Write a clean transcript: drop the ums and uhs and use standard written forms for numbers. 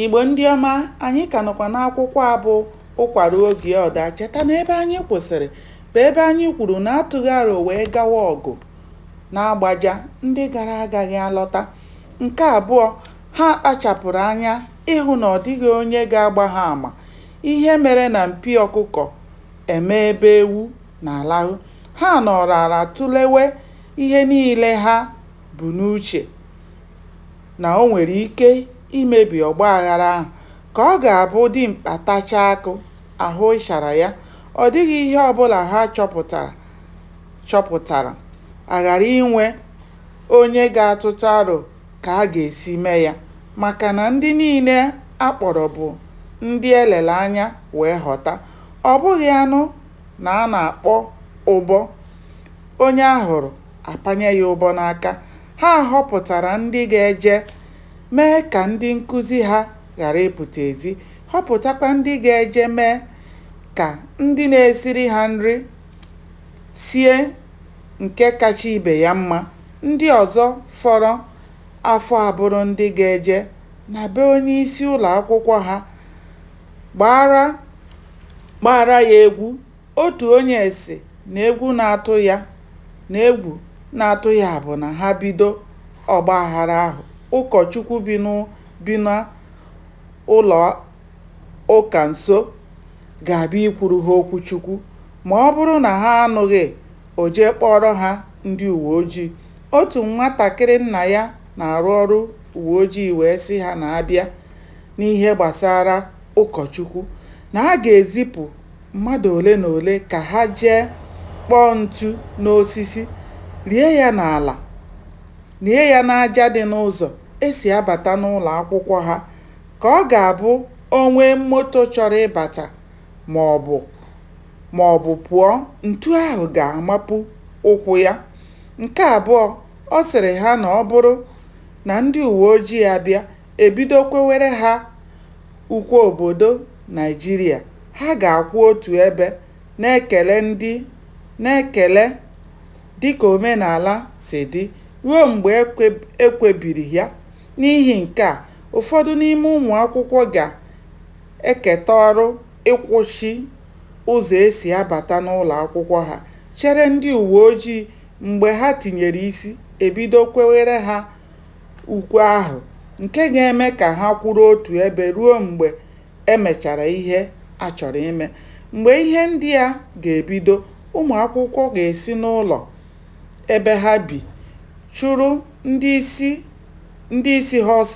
Igbo ndị ọma, anyị ka nọkwa n'akwụkwọ a bụ ụkwara oge ọda. Cheta na ebe anyị kwụsịrị bụ ebe anyị kwuru na atụghị aro wee gawa ọgụ na-agbaja ndị gara agaghị alọta. Nke abụọ, ha kpachapụrụ anya ịhụ na ọ dịghị onye ga-agba ha ama ihe mere na mpi ọkụkọ eme ebe ewu na-alahụ. Ha nọrọ ala tụlewe ihe niile ha bụ n'uche na o nwere ike imebi ọgba aghara ahụ, ka ọ ga-abụ dimkpa tachaa akụ ahụ ịshara ya. Ọ dịghị ihe ọbụla ha chọpụtara aghara inwe onye ga-atụta aro ka a ga-esi mee ya, maka na ndị niile akpọrọ bụ ndị elele anya wee ghọta. Ọ bụghị anụ na a na-akpọ ụbọ, onye ahụrụ apanye ya ụbọ n'aka. Ha họpụtara ndị ga-eje mee ka ndị nkụzi ha ghara ịpụta ezi, họpụtakwa ndị ga-eje mee ka ndị na-esiri ha nri sie nke kacha ibe ya mma. Ndị ọzọ fọrọ afọ abụrụ ndị ga-eje na be onye isi ụlọ akwụkwọ ha gbara ya egwu. Otu onye si na egwu na-atụ ya bụ na ha bido ọgba aghara ahụ, ụkọchukwu bi n'ụlọ ụka nso ga-abịa ikwuru ha okwuchukwu. Ma ọ bụrụ na ha anụghị, o jee kpọrọ ha ndị uwe ojii. Otu nwatakịrị nna ya na-arụ ọrụ uwe ojii wee sị ha na-abịa n'ihe gbasara ụkọchukwu na a ga-ezipụ mmadụ ole na ole ka ha jee kpọọ ntu n'osisi, rie ya n'aja dị n'ụzọ esi abata n'ụlọ akwụkwọ ha, ka ọ ga-abụ onwe moto chọrọ ịbata ma ọ bụ pụọ, ntu ahụ ga-amapụ ụkwụ ya. Nke abụọ, ọ sịrị ha na ọ bụrụ na ndị uwe ojii abịa ebido kwewere ha ukwe obodo Naịjirịa, ha ga-akwụ otu ebe na-ekele dịka omenala si dị ruo mgbe ekwebiri ya. N'ihi nke a, ụfọdụ n'ime ụmụ akwụkwọ ga-eketa ọrụ ịkwụchi ụzọ esi abata n'ụlọ akwụkwọ ha, chere ndị uwe ojii mgbe ha tinyere isi ebido kwewere ha ukwe ahụ, nke ga-eme ka ha kwụrụ otu ebe ruo mgbe emechara ihe a chọrọ ime. Mgbe ihe ndị a ga-ebido, ụmụ akwụkwọ ga-esi n'ụlọ ebe ha bi chụrụ ndị isi ha ọsọ